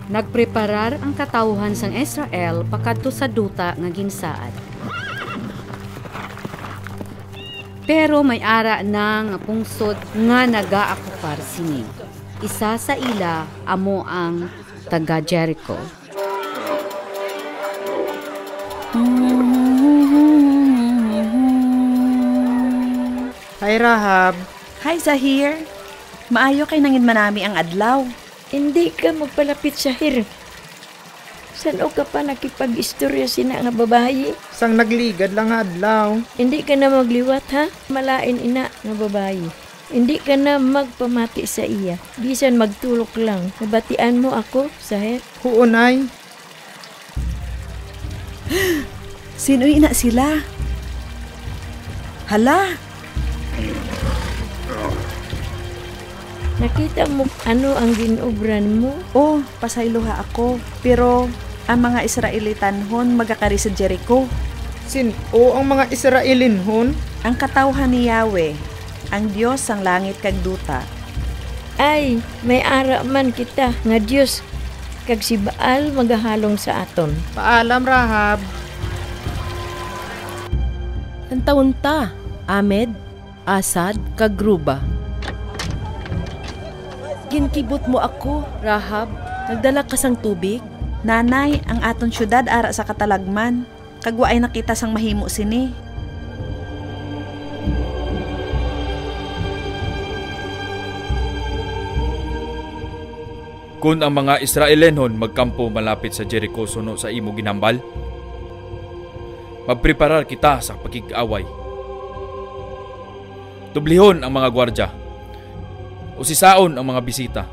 Nagpreparar ang katawhan sang Israel pakadto sa duta nga ginsaad. Pero may ara na nga pungsod nga nagaakupar sini. Isa sa ila amo ang taga Jericho. Hi Rahab. Hi Zahir. Maayo kay nangin manami ang adlaw. Hindi ka magpalapit sa hir. Saan ka pa nakipag-istorya sina nga babayi? Sang nagligad lang nga adlaw. Hindi ka na magliwat ha? Malain ina nga babayi. Hindi ka na magpamati sa iya. Bisan magtulok lang. Nabatian mo ako, Zahir? Huunay. Sino'y ina sila? Hala! Nakita mo ano ang ginobran mo? Oh, pasayloha ako. Pero ang mga Israelitanhon magakari sa Jericho. Sino ang mga Israelin hon? Ang katawhan ni Yahweh, ang Diyos ang langit kag duta. Ay, may ara man kita nga Diyos. Kag si Baal magahalong sa aton. Paalam Rahab. Ang taon ta, Ahmed, Asad, kag Ruba. Ginkibot mo ako, Rahab. Nagdala ka sang tubig. Nanay, ang aton syudad ara sa katalagman. Kagwa ay nakita sang mahimo sini. Kung ang mga Israelenhon magkampo malapit sa Jericho suno sa imo ginambal, magpreparar kita sa pakig-away. Tublihon ang mga gwardya, usisaon ang mga bisita,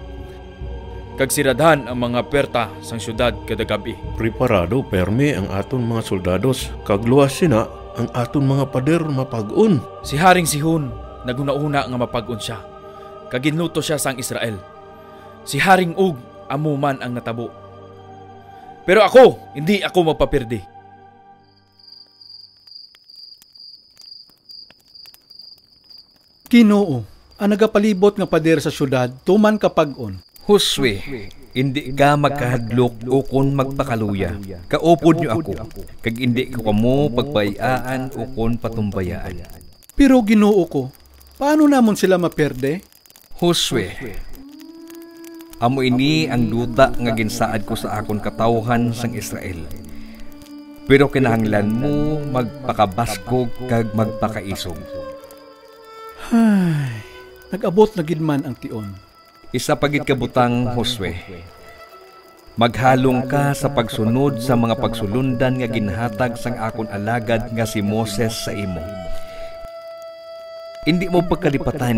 kag siradhan ang mga perta sang syudad kada gabi. Preparado permi ang aton mga soldados, kag luwas sina ang aton mga pader mapag-un. Si Haring Sihon naguna-una nga mapag-un siya, kag ginluto siya sang Israel. Si Haring Og amo man ang natabo. Pero ako, hindi ako magpapirdi. Ginoo, ang nagapalibot nga pader sa syudad, tuman kapag-on. Josue, hindi ka magkahadlok o kon magpakaluya. Kaupod niyo ako, kag hindi ko kamo pagbayaan o kon patumbayaan. Pero Ginoo ko, paano namon sila maperde? Josue, amo ini ang duta nga ginsaad ko sa akon katawhan sang Israel. Pero kinahanglan mo magpakabaskog kag magpakaisog. Ay, nag-abot na gid man ang tion. Isa pagit kabutang, Josue. Maghalong ka sa pagsunod sa mga pagsulundan nga ginhatag sang akon alagad nga si Moses sa imo. Hindi mo pagkalipatan,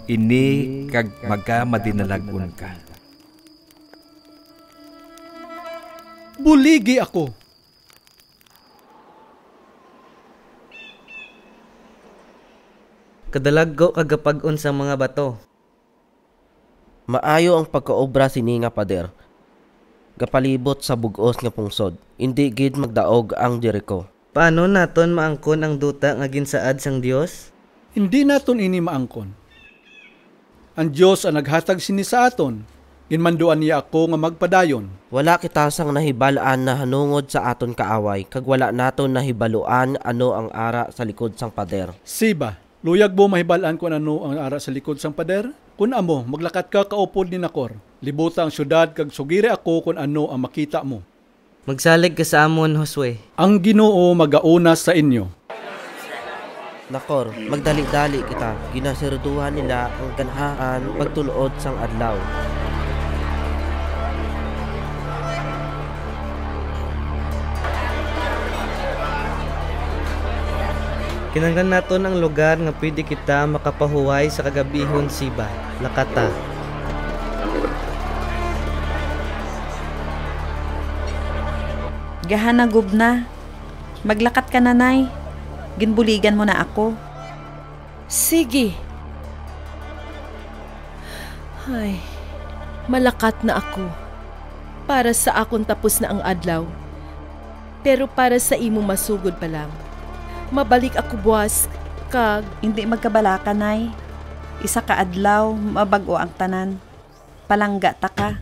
ini kag magkamadinalagon ka. Buligi ako. Kadalaggo kagapag-on sa mga bato. Maayo ang pagkaobra sini nga pader. Gapalibot sa bugos nga pungsod. Indi gid magdaog ang Jericho. Paano naton maangkon ang duta nga ginsaad sang Dios? Hindi naton ini maangkon. Ang Dios ang naghatag sini sa aton. Ginmanduan niya ako nga magpadayon. Wala kita sang nahibalaan na hanungod sa aton kaaway, kag wala naton nahibaluan ano ang ara sa likod sang pader. Siba, luyag mo mahibalaan kung ano ang ara sa likod sang pader? Kung amo, maglakat ka kaupod ni Nakor. Libuta ang syudad kag sugire ako kung ano ang makita mo. Magsalig ka sa amon, Josue. Ang Ginoo magaunas sa inyo. Nakor, magdali-dali kita. Ginasirduhan nila ang ganhaan pagtulood sang adlaw. Kinanglan naton ang lugar nga pwede kita makapahuway sa kagabihon siba, Lakata. Gahana gubna. Maglakat ka nanay. Ginbuligan mo na ako. Sige. Ay, malakat na ako. Para sa akon tapos na ang adlaw. Pero para sa imo masugod pa lang. Mabalik ako buwas kag hindi magkabalaka nay. Isa ka adlaw, mabago ang tanan. Palangga ta ka.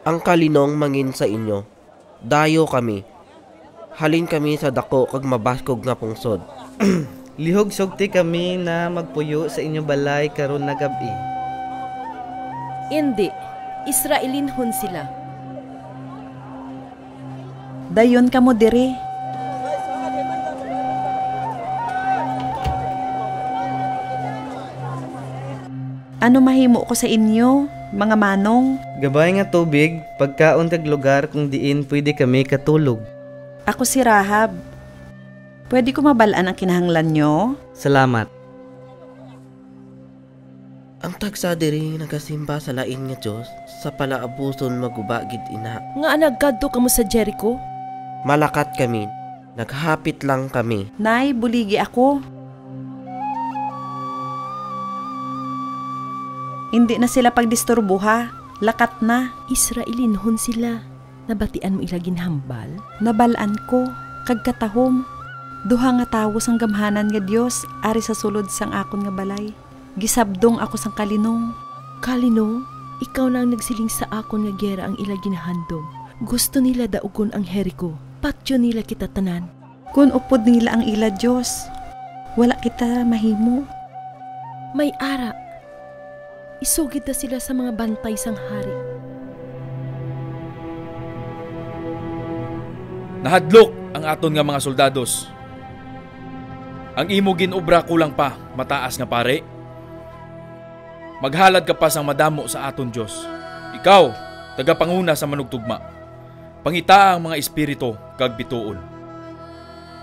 ang kalinong mangin sa inyo. Dayo kami. Halin kami sa dako kag mabaskog nga pungsod. Lihog sugti kami na magpuyo sa inyo balay karon na gabi. Hindi, Israelinhon sila. Dayon kamo diri. Ano mahimo ko sa inyo, mga manong? Gabay nga tubig, pagkaon kag lugar kung diin pwede kami katulog. Ako si Rahab. Pwede ko mabalaan ang kinahanglan nyo? Salamat. Ang tagsa diri nagasimba sa lain nga Dios sa palaabuson magubagid ina. Nga nagkadto kamo sa Jericho? Malakat kami. Naghapit lang kami. Nay, buligi ako. Hindi na sila pagdisturbuha. Lakat na. Israelinhon sila. Nabatian mo ilagin hambal? Nabalaan ko. Kagkatahom. Duha nga tawo sang gamhanan nga Dios ari sa sulod sang akon nga balay. Gisabdong ako sang kalinong. Kalinong, ikaw na ang nagsiling sa akon nga gera ang ila ginahandom. Gusto nila daugon ang Jericho. Patyo nila kita tanan. Kun upod nila ang ila Dios, wala kita mahimo. May ara. Isugid na sila sa mga bantay sang hari. Nahadlok ang aton nga mga soldados. Ang imo ginobra kulang pa, mataas nga pare. Maghalad ka pa sang madamo sa aton Dios. Ikaw, tagapanguna sa manugtugma. Pangita ang mga espiritu kag bituon.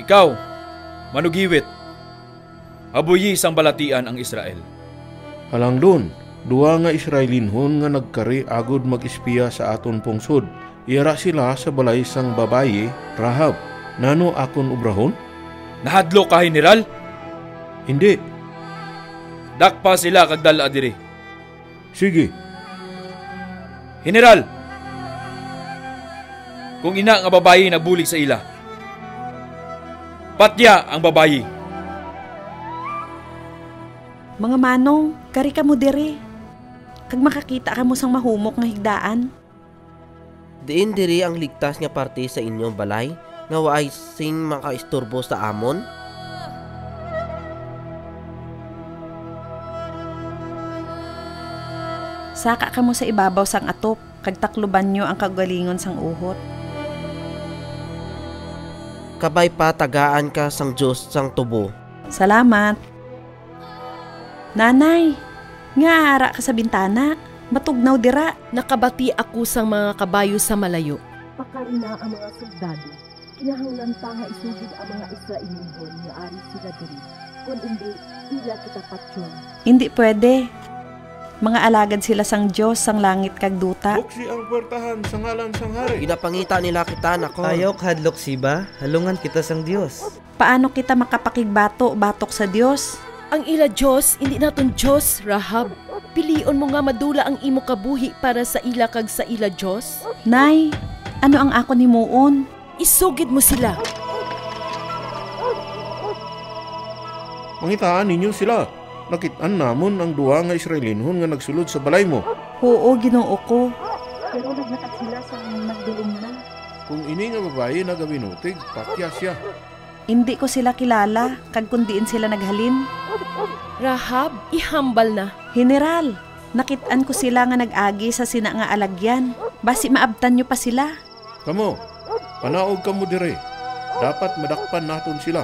Ikaw, manugiwit. Habuyi sang balatian ang Israel. Halangdon, duwa nga Israelinhon nga nagkari agod mag-espiya sa aton pungsod. Iyara sila sa balay sang babayi, Rahab. Nano akon ubrahon? Nahadlo ka, General? Hindi. Dakpa sila kag dala diri. Sige. General, kung ina nga babayi nagbulig sa ila, patya ang babayi. Mga manong, kari ka mo diri. Kag makakita ka mo sang mahumok nga higdaan. Diin diri ang ligtas nga parte sa inyong balay nga waay sing makaisturbo sa amon. Saka ka mo sa ibabaw sang atop, kag takluban nyo ang kagalingon sang uhot. Kabay pa tagaan ka sang Diyos sang tubo. Salamat. Nanay, nga ara ka sa bintana. Matugnaw dira. Nakabati ako sang mga kabayo sa malayo. Pakarina ang mga soldado. Kinahanglan pa nga isugid ang mga Israelinhon nga ari sila diri. Kung hindi, ila kita patyon. Hindi pwede. Mga alagad sila sang Diyos, sang langit kag duta. Buksi ang puwertahan sa ngalan sang hari. Ginapangita nila kita nako. Ayaw hadlok siba, halungan kita sang Dios. Paano kita makapakigbato, batok sa Diyos? Ang ila Diyos, hindi naton Diyos, Rahab. Pilion mo nga madula ang imo kabuhi para sa ila kag sa ila Diyos. Nay, ano ang ako ni muon? Isugid mo sila. Mangitaan ninyo sila. Nakitaan namon ang duwa nga Israelinhon nga nagsulod sa balay mo. Oo, Ginoo ko. Pero naglakat sila sa nagdulong na. Kung ini nga babae nagabinutig, patya siya. Hindi ko sila kilala, kag kundiin sila naghalin. Rahab, ihambal na. General, nakitaan ko sila nga nag-agi sa sina nga alagyan. Basi maabtan nyo pa sila. Kamo, panaog kamo dire. Dapat madakpan naton sila.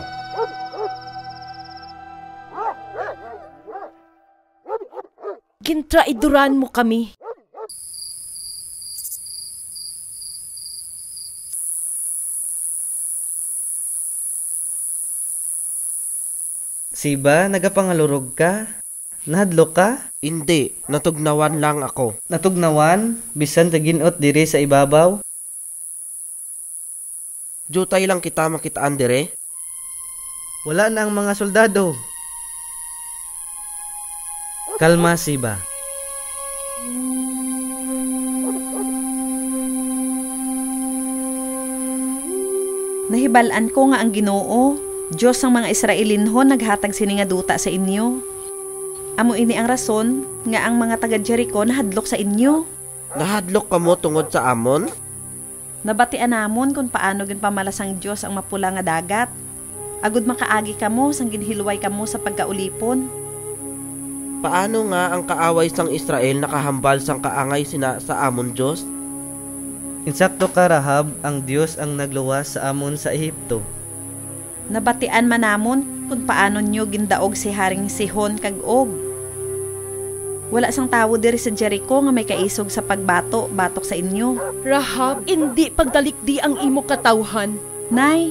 Gintraiduran mo kami. Siba, nagapangalurog ka? Nahadlok ka? Hindi, natugnawan lang ako. Natugnawan? Bisan taginot diri sa ibabaw? Jutay lang kita makitaan dire. Wala na ang mga soldado. Kalma, Siba. Nahibalaan ko nga ang Ginoo. Diyos ang mga Israelinhon naghatag sini nga duta sa inyo. Amo ini ang rason nga ang mga taga Jericho nahadlok sa inyo. Nahadlok kamo tungod sa amon? Nabatian namon kung paano gin pamalasang Diyos ang mapula nga dagat. Agud makaagi kamo sang ginhilway kamo sa pagkaulipon. Paano nga ang kaaway sang Israel nakahambal sang kaangay sina sa amon Diyos? Insakto ka Rahab, ang Diyos ang nagluwas sa amon sa Ehipto. Nabatian man namon kung paano nyo gindaog si Haring Sihon kag Og. Wala sang tawo diri sa Jericho nga may kaisog sa batok sa inyo. Rahab, hindi pagdalikdi ang imo katawhan. Nay,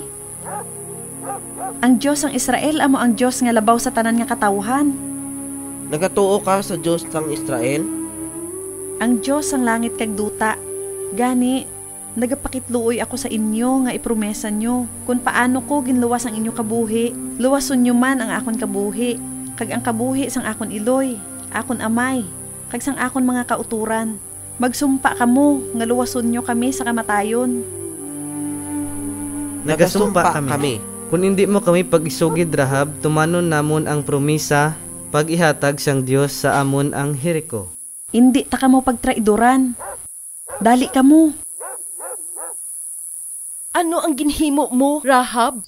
ang Diyos ang Israel amo ang Diyos nga labaw sa tanan nga katawhan. Nagatuo ka sa Diyos sang Israel? Ang Diyos ang langit kag duta. Gani, nagapakitluoy ako sa inyo nga ipromesa nyo kung paano ko ginluwas ang inyo kabuhi. Luwason nyo man ang akon kabuhi, kag ang kabuhi sang akon iloy, akon amay, kag sang akon mga kauturan. Magsumpa kamo nga luwason nyo kami sa kamatayon. Nagasumpa kami. Kung hindi mo kami pag-isugid Rahab, tumanon namon ang promisa pag-ihatag sang Diyos sa amon ang Jericho. Hindi ta kamo pagtraidoran. Dali kamo. Ano ang ginhimo mo, Rahab?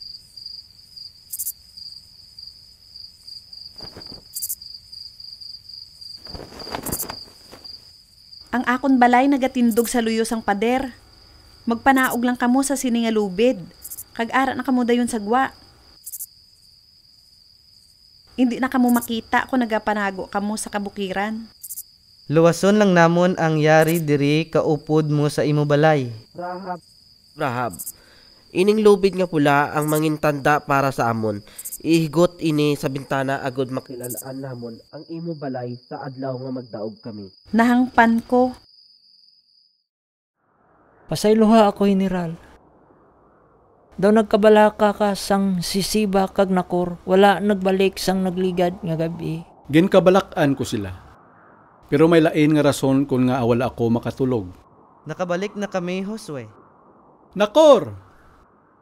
Ang akon balay nagatindog sa luyo sang pader. Magpanaog lang kamo sa siningalubid. Kag-ara na kamo dayon sagwa. Hindi na kamo makita kung nagapanago kamo sa kabukiran. Luwason lang namon ang yari diri kaupod mo sa imo balay. Rahab, ining lubid nga pula ang mangintanda para sa amon. Ihigot ini sa bintana agud makilalaan namon ang imo balay sa adlaw nga magdaog kami. Nahangpan ko. Pasayloha ako, General. Daw nagkabalaka ka sang sisiba kag nakor, wala nagbalik sang nagligad nga gabi. Ginkabalakan ko sila. Pero may lain nga rason kung nga wala ako makatulog. Nakabalik na kami, Josue. Nakor!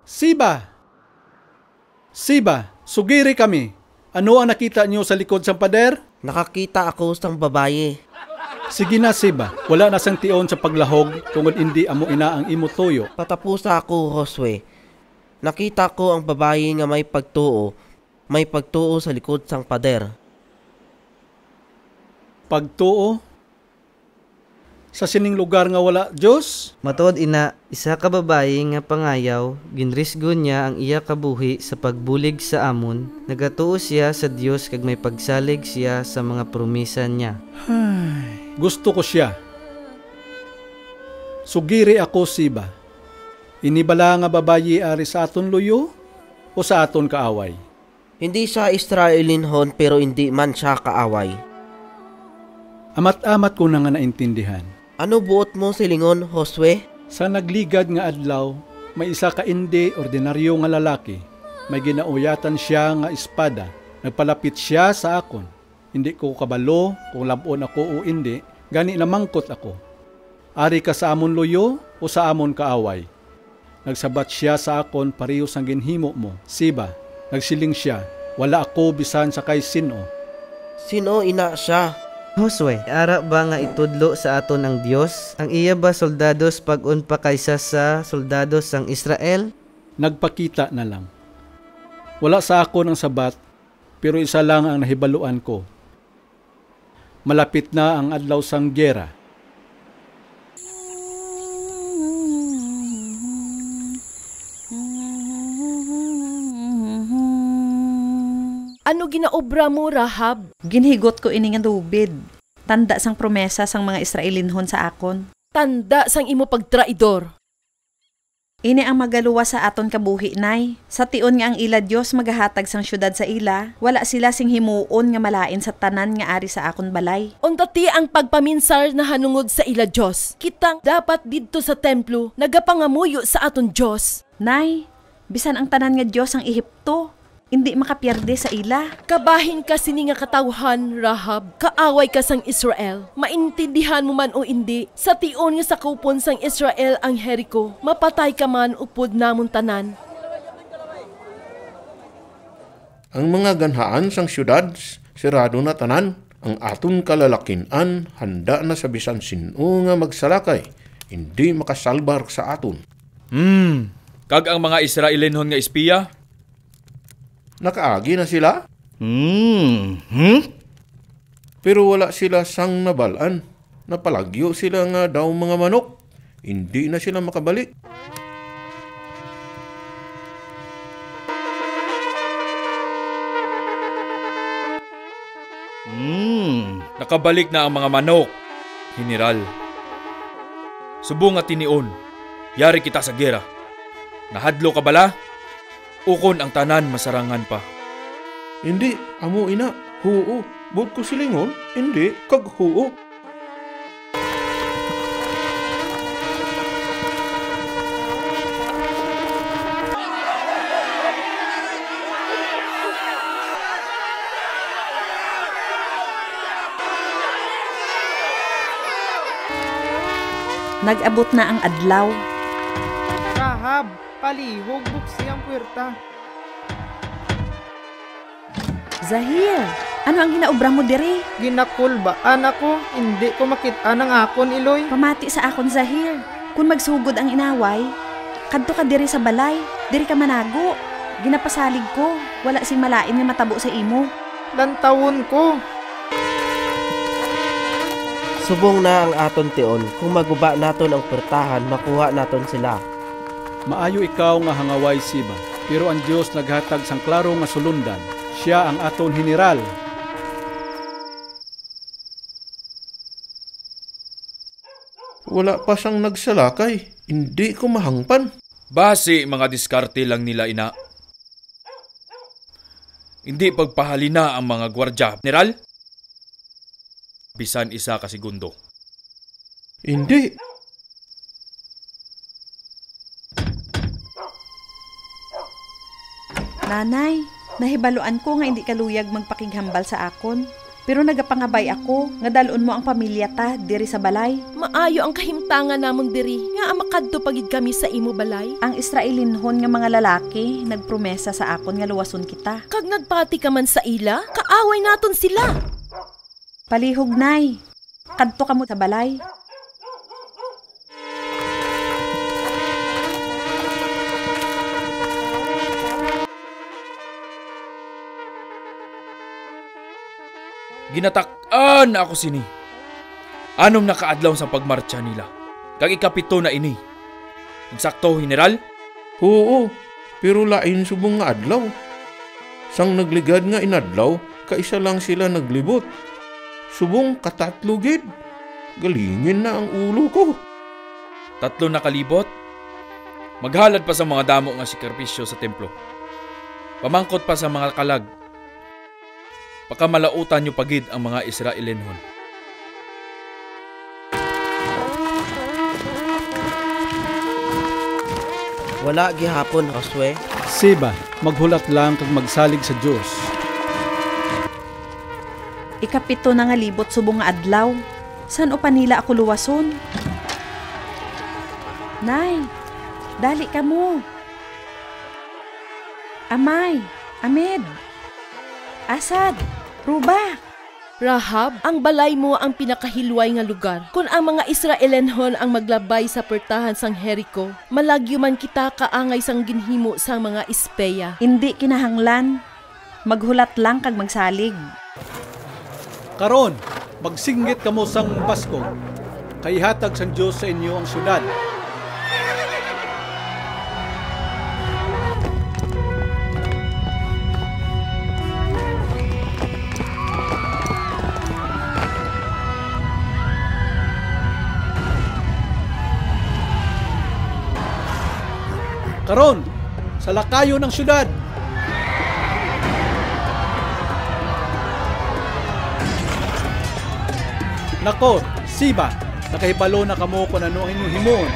Siba! Siba, sugiri kami. Ano ang nakita niyo sa likod sang pader? Nakakita ako sang babaye. Sige na, Siba. Wala na sang tion sa paglahog tungod hindi amo ina ang imo tuyo. Patapusa ako, Josue. Nakita ko ang babaye nga may pagtuo. May pagtuo sa likod sang pader. Pagtuo? Sa sining lugar nga wala Diyos? Matuod ina, isa ka babaye nga pangayaw, ginrisgo niya ang iya kabuhi sa pagbulig sa amon, nagatuo siya sa Dios kag may pagsalig siya sa mga promisa niya. Gusto ko siya. Sugiri ako, Siba. Inibala nga babayi ari sa aton luyo o sa aton kaaway? Hindi siya Israelinhon pero hindi man siya kaaway. Amat-amat ko na nga naintindihan. Ano buot mo silingon, Josue? Sa nagligad nga adlaw, may isa ka indi ordinaryo nga lalaki. May ginauyatan siya nga espada. Nagpalapit siya sa akon. Hindi ko kabalo kung labon ako o hindi. Gani namangkot ako. Ari ka sa amon luyo o sa amon kaaway? Nagsabat siya sa akon pareho sang ginhimo mo. Siba, nagsiling siya. Wala ako bisan sa kay sino. Sino ina siya? Josue, ara ba nga itudlo sa aton ang Dios? Ang iya ba soldados pag-unpa kaysa sa soldados sang Israel? Nagpakita na lang. Wala sa ako ng sabat, pero isa lang ang nahibaluan ko. Malapit na ang adlaw sang gyera. Ano ginaobra mo, Rahab? Ginhigot ko ini nga lubid. Tanda sang promesa sang mga Israelinhon sa akon. Tanda sang imo pagtraidor. Ini ang magaluwa sa aton kabuhi, nay. Sa tion nga ang ila Dios magahatag sang syudad sa ila, wala sila sing himuon nga malain sa tanan nga ari sa akon balay. Untati ang pagpaminsar na hanungod sa ila Dios. Kitang dapat didto sa templo nagapangamuyo sa aton Dios. Nay, bisan ang tanan nga Dios ang Ehipto, hindi makapierde sa ila. Kabahin ka sini nga katawhan, Rahab. Kaaway ka sang Israel. Maintindihan mo man o hindi, sa tion nga sa kupon sang Israel ang Jericho, mapatay ka man upod namon tanan. Ang mga ganhaan sang syudad, sirado na tanan. Ang aton kalalakinan handa na sa bisan sino nga magsalakay, hindi makasalbar sa aton. Kag ang mga Israelinhon nga espiya? Nakaagi na sila? Pero wala sila sang nabalaan. Napalagyo sila nga daw mga manok. Hindi na sila makabalik. Nakabalik na ang mga manok, General. Subong at tinion, yari kita sa gera. Nahadlo ka bala? Ukon ang tanan masarangan pa. Hindi, amo ina, huo. Bud ko silingon, hindi, kag huo. Nag-abot na ang adlaw. Rahab, palihog, buksi ang puwerta. Zahir, ano ang ginaobra mo diri? Ginakulbaan ako, hindi ko makita ng akon, Iloy. Pamati sa akon, Zahir. Kung magsugod ang inaway, kadto ka diri sa balay, diri ka manago. Ginapasalig ko, wala sing malain nga matabo sa imo. Lantawon ko. Subong na ang aton tion, kung maguba naton ang pertahan, makuha naton sila. Maayo ikaw nga hangaway siba, pero ang Dios naghatag sang klaro nga sulundan. Siya ang aton general. Wala pa siyang nagsalakay. Hindi ko mahangpan. Base mga diskarte lang nila ina. Hindi pagpahalina ang mga gwardya, General? Bisan isa ka segundo. Hindi. Nanay, nahibaloan ko nga hindi kaluyag magpakighambal sa akon. Pero nagapangabay ako, nga dalon mo ang pamilya ta, diri sa balay. Maayo ang kahimtangan namon diri, nga amakadto pagid kami sa imo balay. Ang Israelinhon nga mga lalaki, nagpromesa sa akon nga luwason kita. Kag nagpati ka man sa ila, kaaway naton sila. Palihog, nay. Kadto ka mo sa balay. Ginatak-an na ako sini. Anong nakaadlaw sa pagmarcha nila? Kag ikapito na ini. Insakto, General? Oo, pero lain subong nga adlaw. Sang nagligad nga inadlaw, kaisa lang sila naglibot. Subong katatlo gid. Galingin na ang ulo ko. 3 na kalibot? Maghalad pa sa mga damo nga sakripisyo sa templo. Pamangkot pa sa mga kalag. Pakamalautan nyo pagid ang mga Israelinhon. Wala gihapon, Josue. Siba, maghulat lang kag magsalig sa Dios. Ikapito na nga libot subong nga adlaw. San o pa nila ako luwason? Nay, dali ka mo. Amay, Amed, Asad, Ruba. Rahab, ang balay mo ang pinakahilway nga lugar. Kung ang mga Israelinhon ang maglabay sa pertahan sang Jericho, malagyo man kita kaangay sang ginhimo sang mga espeya. Hindi kinahanglan. Maghulat lang kag magsalig. Karon, magsinggit kamo sang Pasko. Kaihatag sang Dios sa inyo ang syudad. Karon, sa lakayo ng syudad. Nako, Siba, nakahibalo na kamo kung ano ang inyong himon.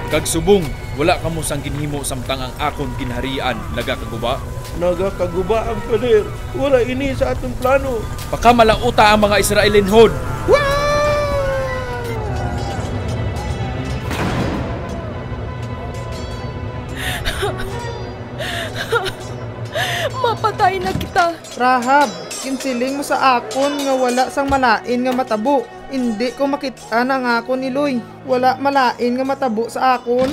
Kag subong, wala ka mo sang ginhimo samtang ang akon ginharian nagakaguba. Nagakaguba ang pader. Wala ini sa atong plano. Pakamalauta ang mga Israelinhon. Patay na kita. Rahab, kinsiling mo sa akon nga wala sang malain nga matabo. Hindi ko makita ang akon iloy. Wala malain nga matabo sa akon.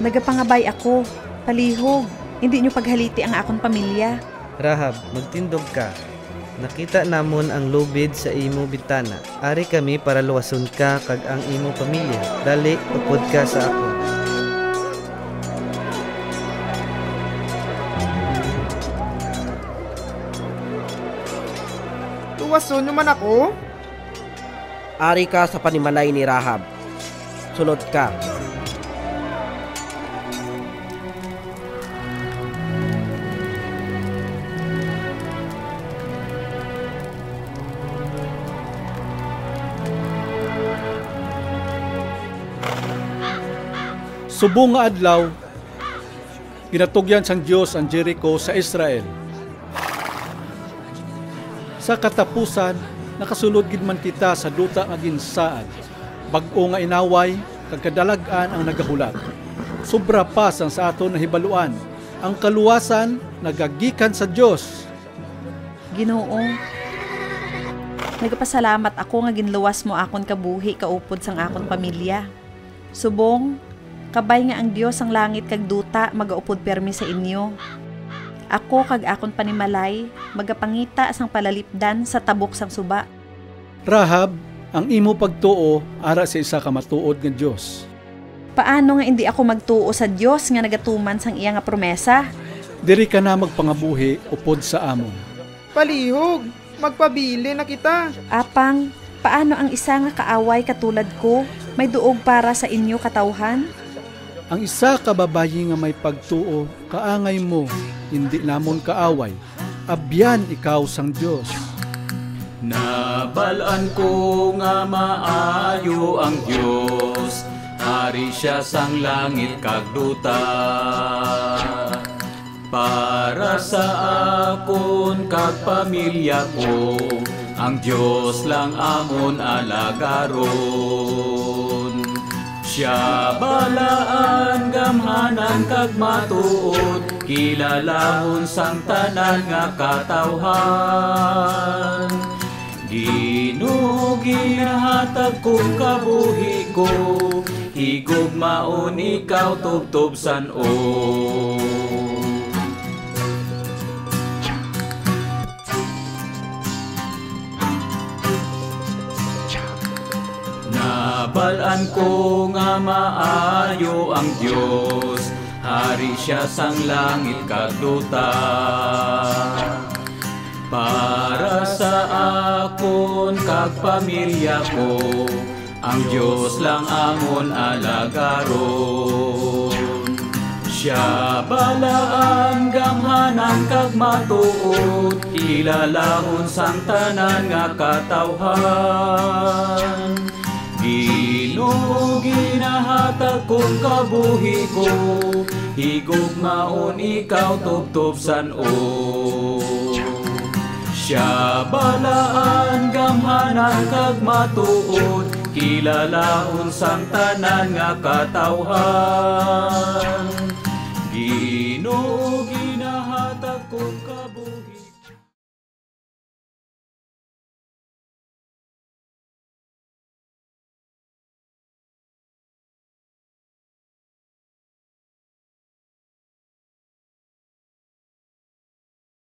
Nagapangabay ako. Palihog. Hindi nyo paghaliti ang akong pamilya. Rahab, magtindog ka. Nakita namon ang lubid sa imo bintana. Ari kami para luwason ka kag ang imo pamilya. Dali, upod ka sa akon. Luwason nyo man ako? Ari ka sa panimalay ni Rahab. Sunod ka. Subong nga adlaw, ginatugyan sang Dios ang Jericho sa Israel. Sa katapusan, nakasulod gid man kita sa duta nga ginsaad. Bag-o nga inaway, kag kadalagan ang nagahulat. Sobra pa sang sa aton nahibaluan. Ang kaluwasan nagagikan sa Dios. Ginoo, nagapasalamat ako nga ginluwas mo akon kabuhi kaupod sang akon pamilya. Subong, kabay nga ang Dios ang langit kag duta magaupod permi sa inyo. Ako kag akon panimalay magapangita sang palalipdan sa tabok sang suba. Rahab, ang imo pagtuo ara sa isa ka matuod nga Dios. Paano nga hindi ako magtuo sa Dios nga nagatuman sang iya nga promesa? Diri ka na magpangabuhi upod sa amon. Palihog, magpabili na kita. Apang, paano ang isa nga kaaway katulad ko may duog para sa inyo katawhan? Ang isa ka babayi nga may pagtuo, kaangay mo, hindi namon kaaway. Abyan ikaw sang Dios. Nabalaan ko nga maayo ang Dios, hari siya sang langit kag duta. Para sa akon kag pamilya ko, ang Dios lang amon alagaron. Siya balaan gamhanan kag matuod, kilalahon sang tanan nga katawhan. Ginoo ginahatag kong kabuhi ko, higugmaon ikaw tubtob san-o. Nabalaan ko nga maayo ang Dios, hari siya sang langit kag duta. Para sa akon kag pamilya ko, ang Dios lang amon alagaron. Siya balaan gamhanan kag matuod, ilalahon sang tanan nga katawhan. Ginoo ginahatag kong kabuhi ko, higugmaon ikaw tubtob san-o. Siya balaan gamhanan kag matuod, kilalahon sang tanan nga katawhan. Ginoo